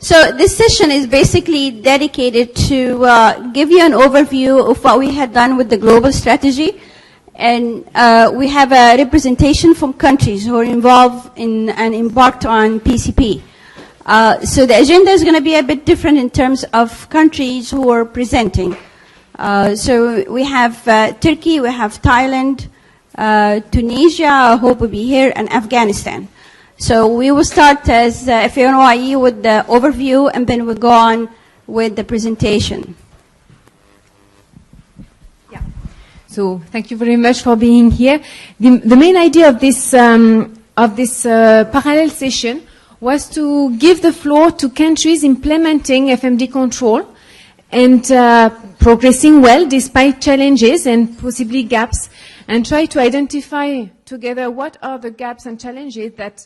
So this session is basically dedicated to give you an overview of what we had done with the global strategy. And we have a representation from countries who are involved in and embarked on PCP. So the agenda is going to be a bit different in terms of countries who are presenting. So we have Turkey, we have Thailand, Tunisia, I hope will be here, and Afghanistan. So we will start as FMD with the overview, and then we'll go on with the presentation. Yeah. So thank you very much for being here. The main idea of this parallel session was to give the floor to countries implementing FMD control and progressing well despite challenges and possibly gaps, and try to identify together what are the gaps and challenges that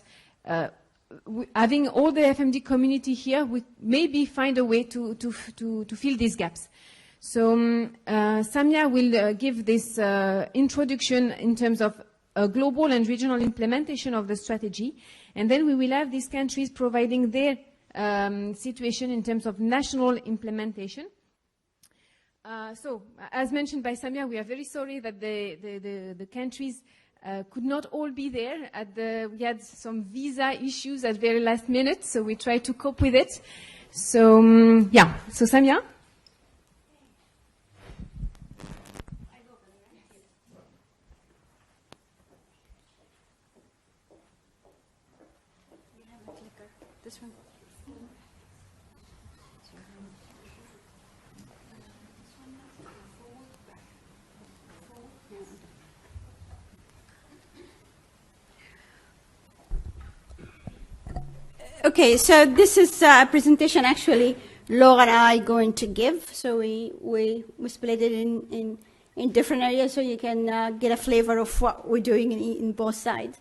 having all the FMD community here, we maybe find a way to fill these gaps. So Samia will give this introduction in terms of global and regional implementation of the strategy, and then we will have these countries providing their situation in terms of national implementation. So, as mentioned by Samia, we are very sorry that the countries could not all be there. We had some visa issues at very last minute, so we tried to cope with it. So, yeah. So, Samia? This one. Okay, so this is a presentation actually Laura and I going to give. So we split it in different areas so you can get a flavor of what we're doing in both sides.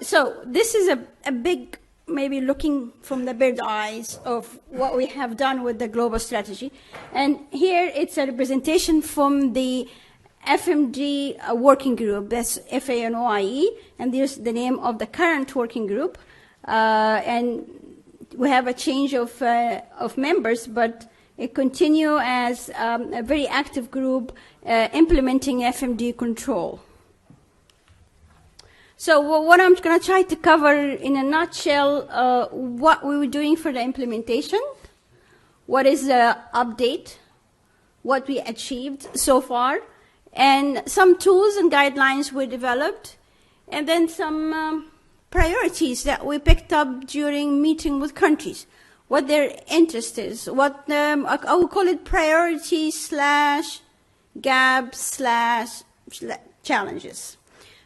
So this is a big, maybe looking from the bird eyes of what we have done with the global strategy. And here it's a representation from the FMD working group, that's FANOIE, and there's the name of the current working group. And we have a change of members, but it continue as a very active group implementing FMD control. So what I'm going to try to cover in a nutshell, what we were doing for the implementation, what is the update, what we achieved so far, and some tools and guidelines we developed, and then some priorities that we picked up during meeting with countries, what their interest is, what I would call it priorities / gaps / challenges.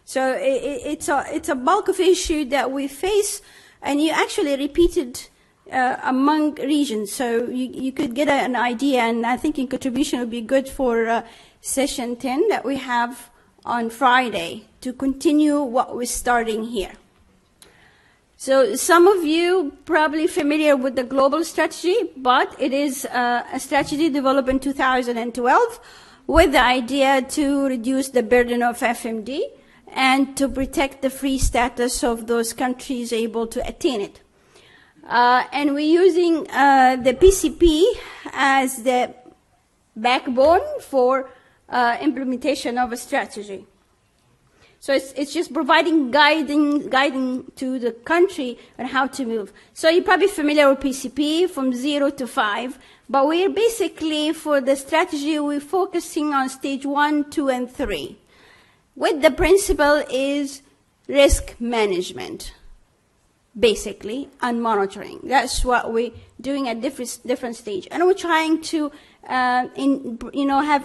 So it's a bulk of issue that we face, and you actually repeated among regions, so you could get an idea, and I think in contribution would be good for session 10 that we have on Friday to continue what we're starting here. So some of you probably familiar with the global strategy, but it is a strategy developed in 2012 with the idea to reduce the burden of FMD and to protect the free status of those countries able to attain it. And we're using the PCP as the backbone for implementation of a strategy. So it's just providing guiding to the country on how to move. So you're probably familiar with PCP from 0 to 5, but we're basically, for the strategy, we're focusing on stage 1, 2, and 3. With the principle is risk management, basically, and monitoring. That's what we're doing at different stage. And we're trying to have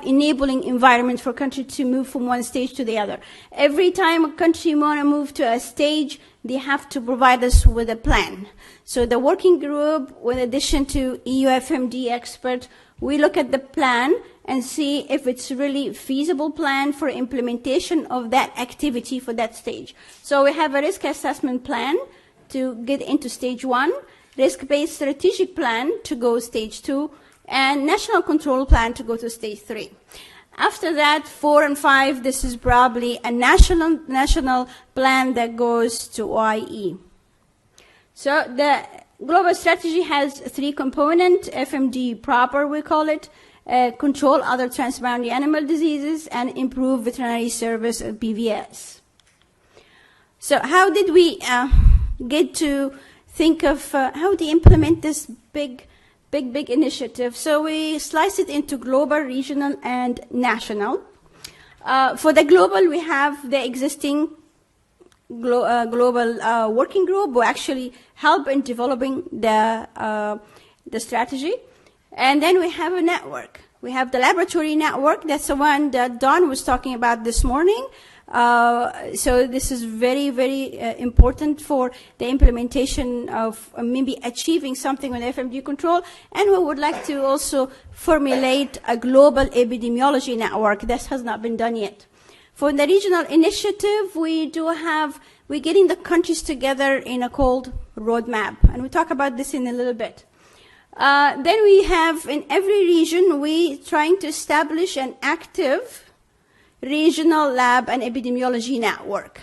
enabling environment for country to move from one stage to the other. Every time a country want to move to a stage, they have to provide us with a plan. So the working group, in addition to EuFMD expert, we look at the plan and see if it's really feasible plan for implementation of that activity for that stage. So we have a risk assessment plan to get into stage 1, risk-based strategic plan to go stage 2, and national control plan to go to stage 3. After that, 4 and 5, this is probably a national plan that goes to OIE. So global strategy has 3 components, FMD proper, we call it, control other transboundary animal diseases, and improve veterinary service, PVS. So how did we get to think of how to implement this big initiative? So we slice it into global, regional, and national. For the global, we have the existing global working group who actually help in developing the strategy. And then we have a network. We have the laboratory network. That's the one that Don was talking about this morning. So this is very, very important for the implementation of maybe achieving something with FMD control. And we would like to also formulate a global epidemiology network. This has not been done yet. For the regional initiative, we're getting the countries together in a called roadmap. And we'll talk about this in a little bit. Then we have, in every region, we trying to establish an active regional lab and epidemiology network.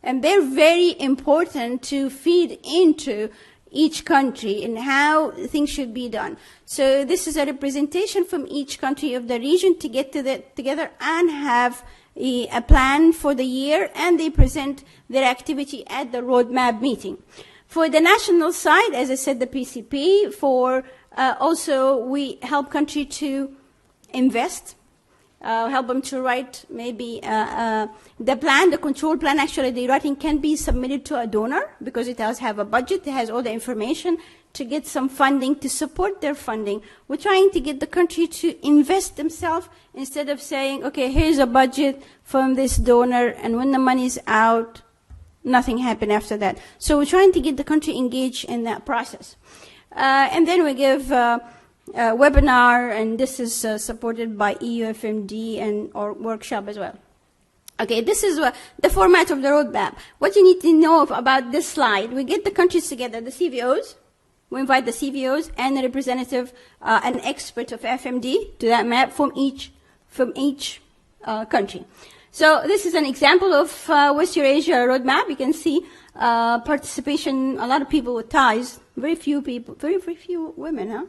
And they're very important to feed into each country and how things should be done. So this is a representation from each country of the region to get together and have a plan for the year, and they present their activity at the roadmap meeting. For the national side, as I said, the PCP, also we help country to invest, help them to write maybe the plan, the control plan. Actually, the writing can be submitted to a donor because it does have a budget, it has all the information to get some funding to support their funding. We're trying to get the country to invest themselves instead of saying, okay, here's a budget from this donor, and when the money's out, nothing happened after that. So we're trying to get the country engaged in that process. And then we give a webinar, and this is supported by EuFMD and our workshop as well. Okay, this is the format of the roadmap. What you need to know about this slide, we get the countries together, the CVOs. We invite the CVOs and a representative, an expert of FMD to that map from each country. So this is an example of West Eurasia roadmap. You can see participation, a lot of people with ties, very few people, very few women, huh?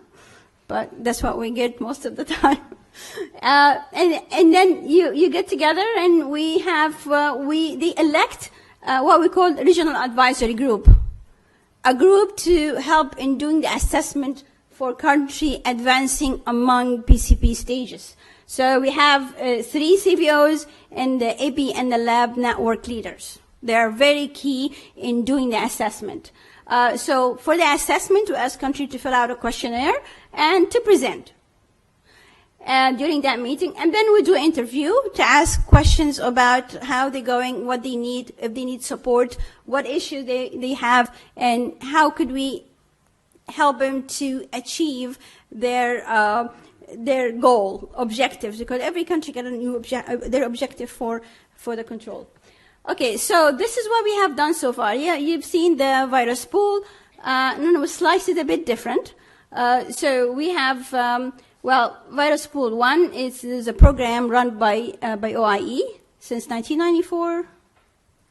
But that's what we get most of the time. And then you get together, and we have they elect what we call regional advisory group, a group to help in doing the assessment for country advancing among PCP stages. So we have 3 CVOs and the AP and the lab network leaders. They are very key in doing the assessment. So for the assessment, we ask country to fill out a questionnaire and to present during that meeting. And then we do an interview to ask questions about how they're going, what they need, if they need support, what issues they have, and how could we help them to achieve their goal, objectives, because every country got a new their objective for the control. Okay, so this is what we have done so far. Yeah, you've seen the virus pool. We sliced it a bit different. So we have, virus pool 1 is a program run by OIE since 1994,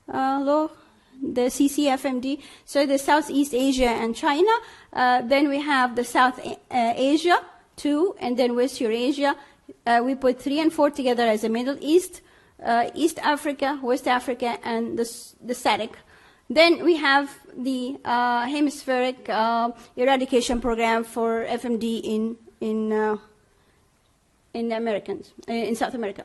the CCFMD. So the Southeast Asia and China. Then we have the South Asia 2, and then West Eurasia. We put 3 and 4 together as the Middle East. East Africa, West Africa, and the SADC. Then we have the hemispheric eradication program for FMD in the Americans, in South America.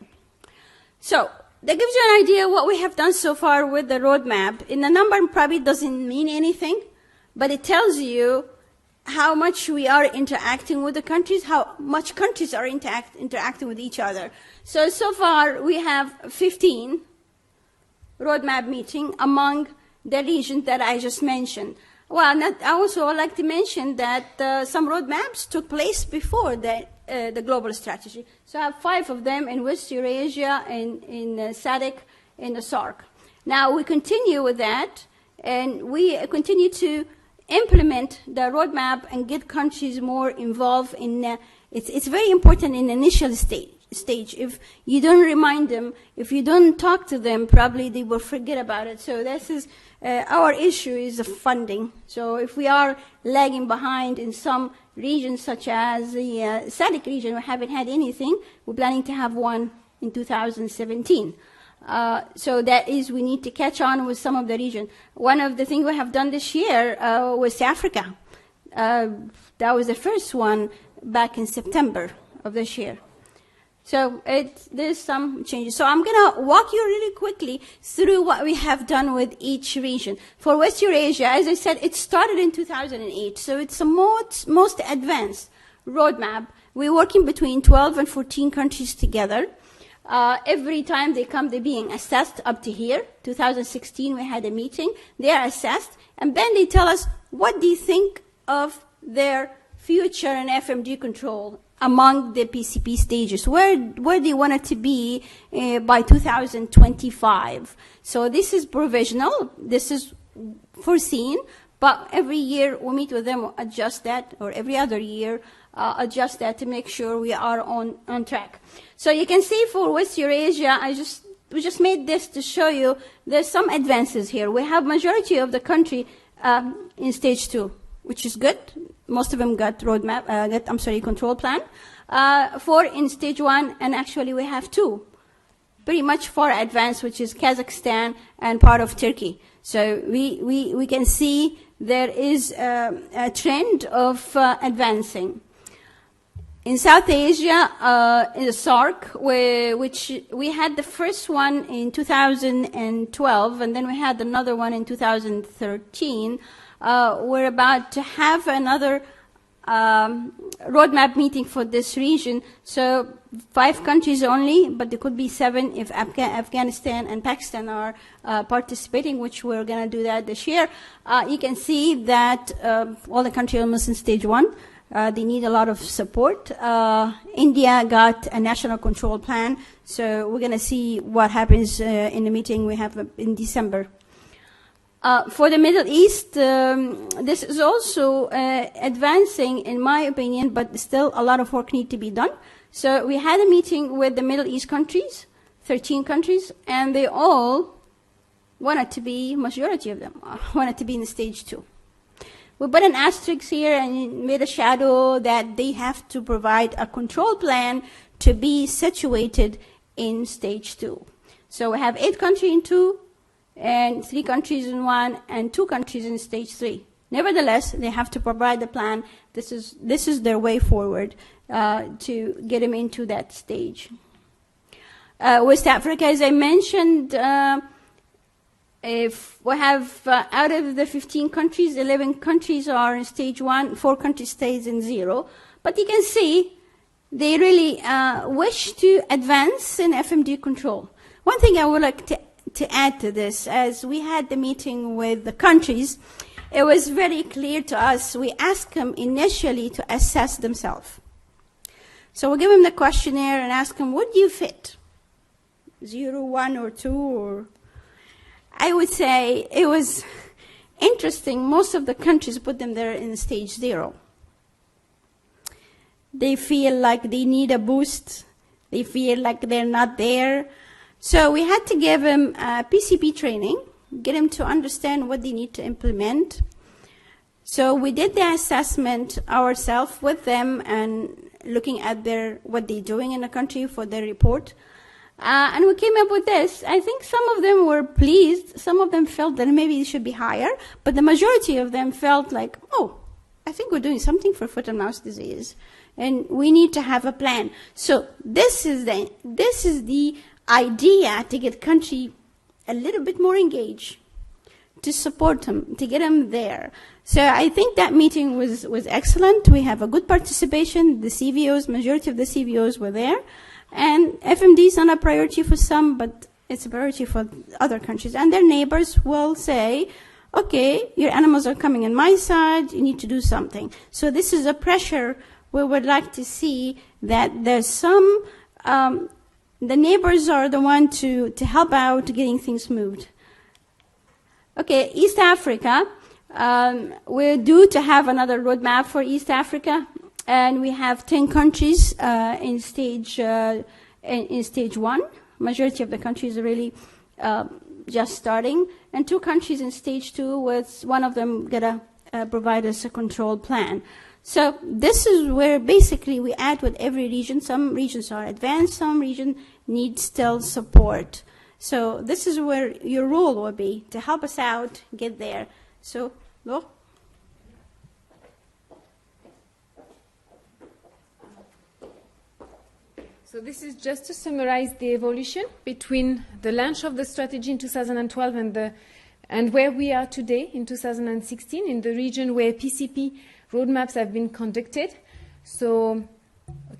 So that gives you an idea what we have done so far with the roadmap. In the number, probably doesn't mean anything, but it tells you how much we are interacting with the countries, how much countries are interacting with each other. So far we have 15 roadmap meetings among the regions that I just mentioned. Well, I also would like to mention that some roadmaps took place before the global strategy. So I have 5 of them in West Eurasia, in SADC, in the SARC. Now we continue with that, and we continue to implement the roadmap and get countries more involved in it's very important in the initial stage stage. If you don't remind them, if you don't talk to them, probably they will forget about it. So this is our issue is the funding. So if we are lagging behind in some regions, such as the SADC region, we haven't had anything. We're planning to have one in 2017. So that is, we need to catch on with some of the region. One of the things we have done this year was Africa. That was the first one back in September of this year. So there's some changes. So I'm going to walk you really quickly through what we have done with each region. For West Eurasia, as I said, it started in 2008. So it's the most advanced roadmap. We're working between 12 and 14 countries together. Every time they come, they're being assessed up to here. 2016, we had a meeting. They are assessed. And then they tell us, what do you think of their future in FMD control among the PCP stages? Where do you want it to be by 2025? So this is provisional. This is foreseen. But every year we meet with them, adjust that, or every other year adjust that to make sure we are on track. So you can see for West Eurasia, we just made this to show you there's some advances here. We have majority of the country in stage 2, which is good. Most of them got roadmap, control plan. 4 in stage 1, and actually we have 2, pretty much far advanced, which is Kazakhstan and part of Turkey. So we can see there is a trend of advancing. In South Asia, in the SARC, which we had the first one in 2012, and then we had another one in 2013. We're about to have another roadmap meeting for this region. So 5 countries only, but there could be 7 if Afghanistan and Pakistan are participating, which we're going to do that this year. You can see that all the countries are almost in stage 1. They need a lot of support. India got a national control plan, so we're going to see what happens in the meeting we have in December. For the Middle East, this is also advancing, in my opinion, but still a lot of work needs to be done. So we had a meeting with the Middle East countries, 13 countries, and they all wanted to be, majority of them, wanted to be in the stage 2. We put an asterisk here and made a shadow that they have to provide a control plan to be situated in stage 2. So we have 8 countries in 2, and 3 countries in 1, and 2 countries in stage 3. Nevertheless, they have to provide the plan. This is their way forward to get them into that stage. West Africa, as I mentioned, if we have out of the 15 countries, 11 countries are in stage 1, 4 countries stays in 0. But you can see they really wish to advance in FMD control. One thing I would like to add to this, as we had the meeting with the countries, it was very clear to us, we asked them initially to assess themselves. So we give them the questionnaire and ask them, what do you fit? 0, 1, or 2, or... I would say it was interesting. Most of the countries put them there in stage 0. They feel like they need a boost. They feel like they're not there. So we had to give them PCP training, get them to understand what they need to implement. So we did the assessment ourselves with them and looking at what they're doing in the country for their report. And we came up with this. I think some of them were pleased. Some of them felt that maybe it should be higher. But the majority of them felt like, oh, I think we're doing something for foot and mouth disease. And we need to have a plan. So this is the idea to get country a little bit more engaged, to support them, to get them there. So I think that meeting was excellent. We have a good participation. The CVOs, majority of the CVOs were there. And FMD is not a priority for some, but it's a priority for other countries. And their neighbors will say, okay, your animals are coming on my side, you need to do something. So this is a pressure we would like to see that there's some, the neighbors are the one to help out getting things moved. Okay, East Africa, we're due to have another roadmap for East Africa. and we have 10 countries in stage 1. Majority of the countries are really just starting, and 2 countries in stage 2, with one of them gonna provide us a control plan. So this is where basically we add with every region. Some regions are advanced, some regions need still support. So this is where your role will be, to help us out, get there. So, Laure? So this is just to summarize the evolution between the launch of the strategy in 2012 and where we are today in 2016 in the region where PCP roadmaps have been conducted. So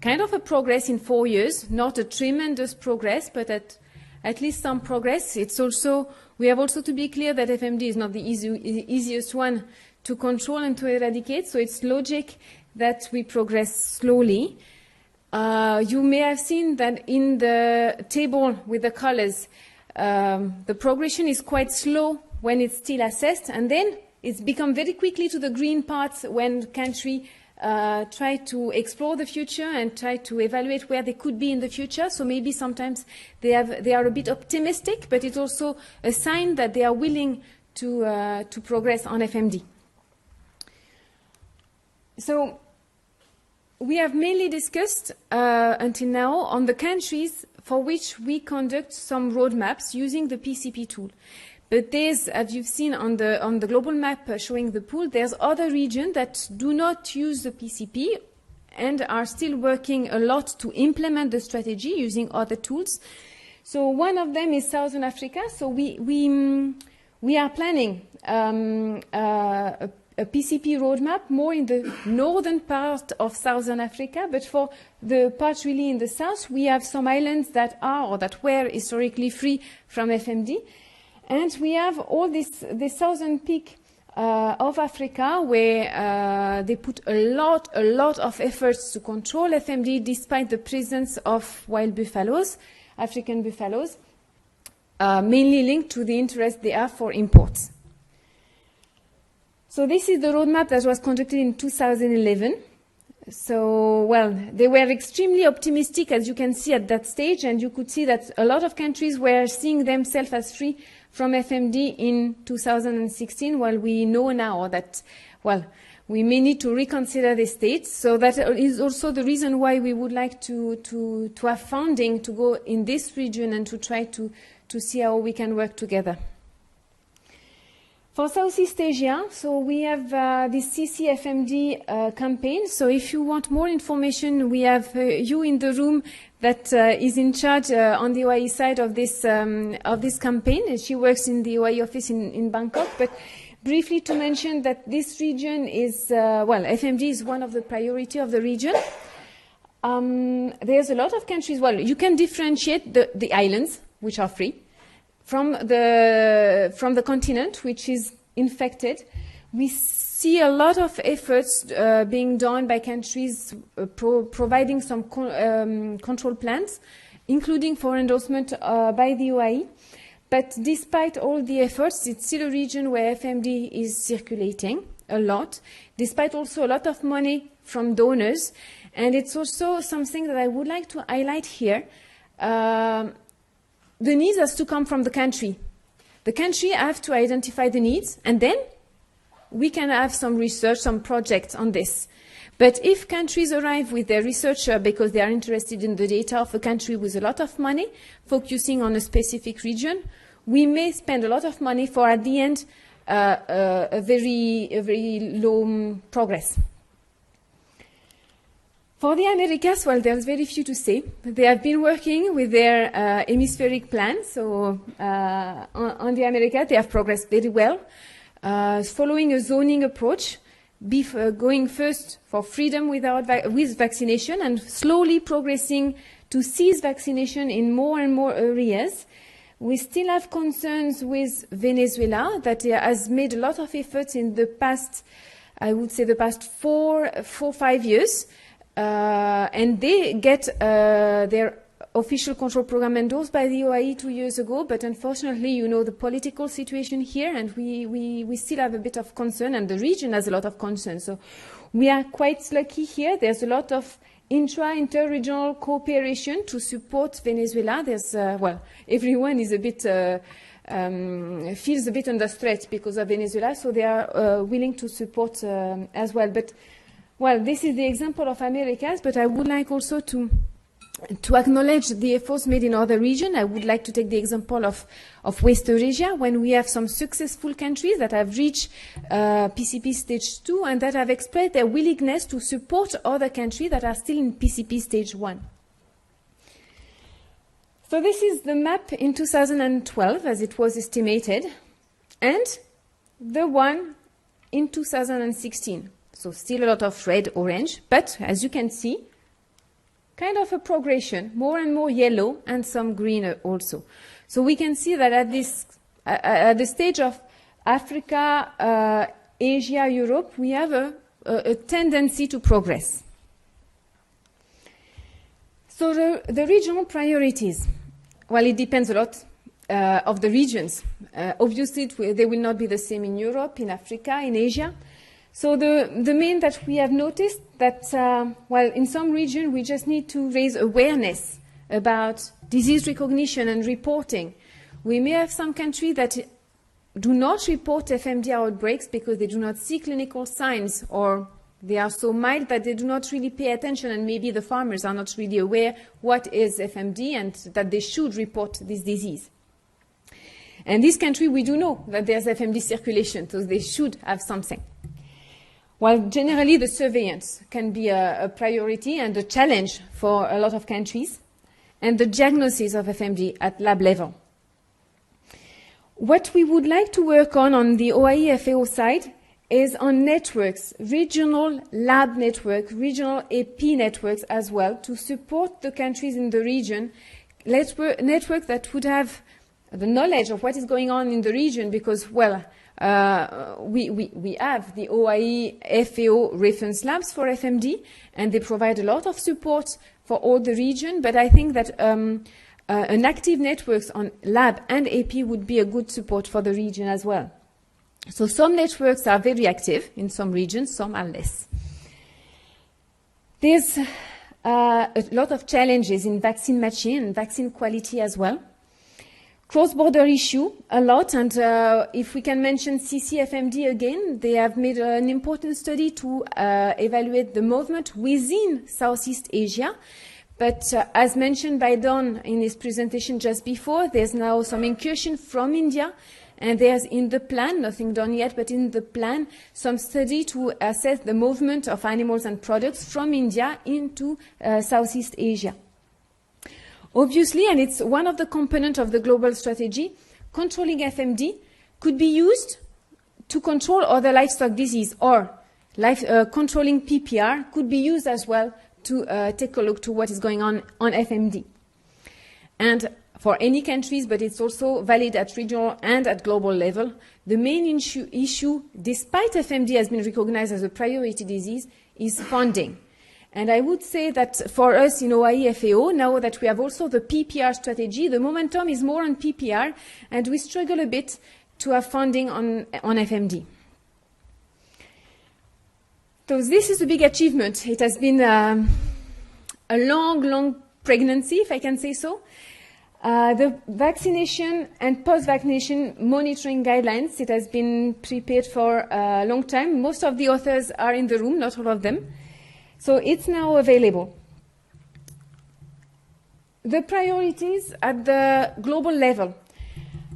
kind of a progress in 4 years, not a tremendous progress, but at least some progress. It's also, we have also to be clear that FMD is not the easiest one to control and to eradicate, so it's logic that we progress slowly. You may have seen that in the table with the colors, the progression is quite slow when it's still assessed, and then it's become very quickly to the green parts when country try to explore the future and try to evaluate where they could be in the future. So maybe sometimes they are a bit optimistic, but it's also a sign that they are willing to progress on FMD. So we have mainly discussed until now on the countries for which we conduct some roadmaps using the PCP tool. But there's, as you've seen on the global map showing the pool, there's other regions that do not use the PCP and are still working a lot to implement the strategy using other tools. So one of them is Southern Africa. So we are planning a PCP roadmap more in the northern part of Southern Africa, but for the part really in the south, we have some islands that are or that were historically free from FMD. And we have all the southern peak of Africa where they put a lot of efforts to control FMD despite the presence of wild buffaloes, African buffaloes, mainly linked to the interest they have for imports. So this is the roadmap that was conducted in 2011. So, well, they were extremely optimistic, as you can see at that stage, and you could see that a lot of countries were seeing themselves as free from FMD in 2016, while we know now that, well, we may need to reconsider the states. So that is also the reason why we would like to have funding to go in this region and to try to see how we can work together. For Southeast Asia, so we have this CCFMD campaign. So if you want more information, we have you in the room that is in charge on the OIE side of this campaign. She works in the OIE office in Bangkok. But briefly to mention that this region is, well, FMD is one of the priority of the region. There's a lot of countries. Well, you can differentiate the islands, which are free, from the continent, which is infected. We see a lot of efforts being done by countries providing some control plans, including for endorsement by the OIE. But despite all the efforts, it's still a region where FMD is circulating a lot, despite also a lot of money from donors. And it's also something that I would like to highlight here. The needs has to come from the country. The country have to identify the needs, and then we can have some research, some projects on this. But if countries arrive with their researcher because they are interested in the data of a country with a lot of money, focusing on a specific region, we may spend a lot of money for, at the end, a very low progress. For the Americas, well, there's very few to say. They have been working with their hemispheric plan. So on the Americas, they have progressed very well, following a zoning approach, going first for freedom with vaccination and slowly progressing to cease vaccination in more and more areas. We still have concerns with Venezuela that has made a lot of efforts in the past, I would say the past 4-5 years. And they get their official control program endorsed by the OIE 2 years ago, but unfortunately, you know, the political situation here, and we still have a bit of concern, and the region has a lot of concern. So we are quite lucky here. There's a lot of inter-regional cooperation to support Venezuela. There's, well, everyone is a bit, feels a bit under threat because of Venezuela, so they are willing to support as well. But, well, this is the example of Americas, but I would like also to acknowledge the efforts made in other regions. I would like to take the example of West Eurasia, when we have some successful countries that have reached PCP stage 2 and that have expressed their willingness to support other countries that are still in PCP stage 1. So this is the map in 2012 as it was estimated, and the one in 2016. So still a lot of red, orange, but as you can see, kind of a progression, more and more yellow and some green also. So we can see that at the stage of Africa, Asia, Europe, we have a tendency to progress. So the regional priorities, well, it depends a lot of the regions. Obviously, they will not be the same in Europe, in Africa, in Asia. So the main that we have noticed that, well, in some region we just need to raise awareness about disease recognition and reporting. We may have some countries that do not report FMD outbreaks because they do not see clinical signs, or they are so mild that they do not really pay attention, and maybe the farmers are not really aware what is FMD and that they should report this disease. And this country, we do know that there's FMD circulation, so they should have something. While generally the surveillance can be a priority and a challenge for a lot of countries, and the diagnosis of FMD at lab level. What we would like to work on the OIE FAO side is on networks, regional lab network, regional AP networks as well, to support the countries in the region, network that would have the knowledge of what is going on in the region, because, well, we have the OIE FAO reference labs for FMD, and they provide a lot of support for all the region, but I think that an active networks on lab and AP would be a good support for the region as well. So some networks are very active in some regions, some are less. There's a lot of challenges in vaccine matching and vaccine quality as well. Cross-border issue, a lot, and if we can mention CCFMD again, they have made an important study to evaluate the movement within Southeast Asia. But as mentioned by Don in his presentation just before, there's now some incursion from India, and there's in the plan, nothing done yet, but in the plan, some study to assess the movement of animals and products from India into Southeast Asia. Obviously, and it's one of the components of the global strategy, controlling FMD could be used to control other livestock disease, or controlling PPR could be used as well to take a look to what is going on FMD. And for any countries, but it's also valid at regional and at global level, the main issue, despite FMD has been recognized as a priority disease, is funding. And I would say that for us in OIE FAO, now that we have also the PPR strategy, the momentum is more on PPR, and we struggle a bit to have funding on FMD. So this is a big achievement. It has been a long pregnancy, if I can say so. The vaccination and post-vaccination monitoring guidelines, it has been prepared for a long time. Most of the authors are in the room, not all of them. So it's now available. The priorities at the global level.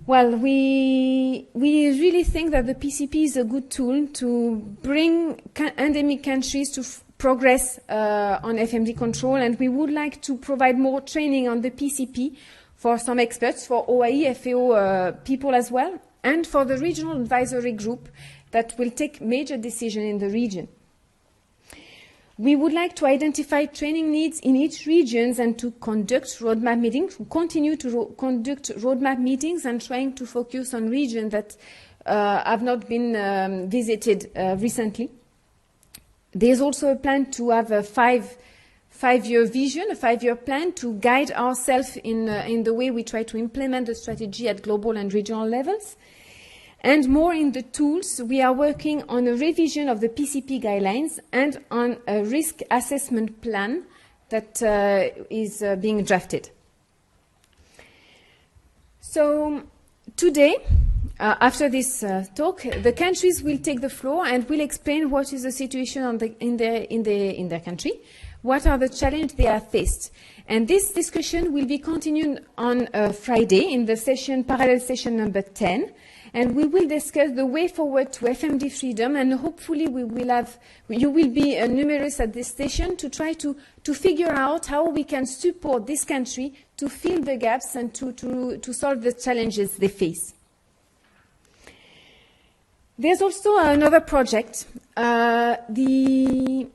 Well, we really think that the PCP is a good tool to bring endemic countries to progress on FMD control, and we would like to provide more training on the PCP for some experts, for OIE FAO people as well, and for the regional advisory group that will take major decisions in the region. We would like to identify training needs in each region and to conduct roadmap meetings, continue to conduct roadmap meetings and trying to focus on regions that have not been visited recently. There's also a plan to have five 5-year vision, a 5-year plan to guide ourselves in the way we try to implement the strategy at global and regional levels. And more in the tools, we are working on a revision of the PCP guidelines and on a risk assessment plan that is being drafted. So today, after this talk, the countries will take the floor and will explain what is the situation in their country, what are the challenges they are faced. And this discussion will be continued on Friday in the session, parallel session number 10. And we will discuss the way forward to FMD freedom, and hopefully you will be numerous at this session to try to figure out how we can support this country to fill the gaps and to solve the challenges they face. There's also another project. The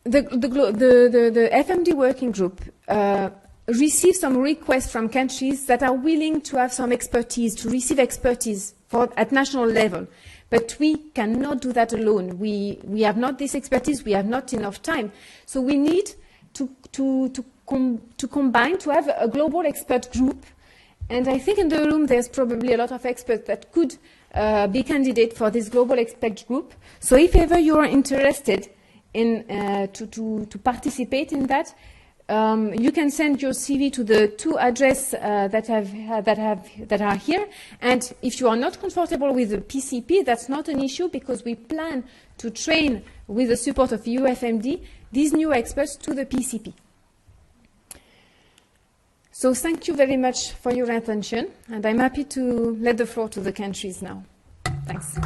FMD working group received some requests from countries that are willing to have some expertise, to receive expertise at national level. But we cannot do that alone. We have not this expertise, we have not enough time. So we need to combine, to have a global expert group. And I think in the room there's probably a lot of experts that could be candidate for this global expert group. So if ever you are interested in to participate in that, you can send your CV to the 2 addresses that are here. And if you are not comfortable with the PCP, that's not an issue, because we plan to train, with the support of EuFMD, these new experts to the PCP. So thank you very much for your attention, and I'm happy to let the floor to the countries now. Thanks.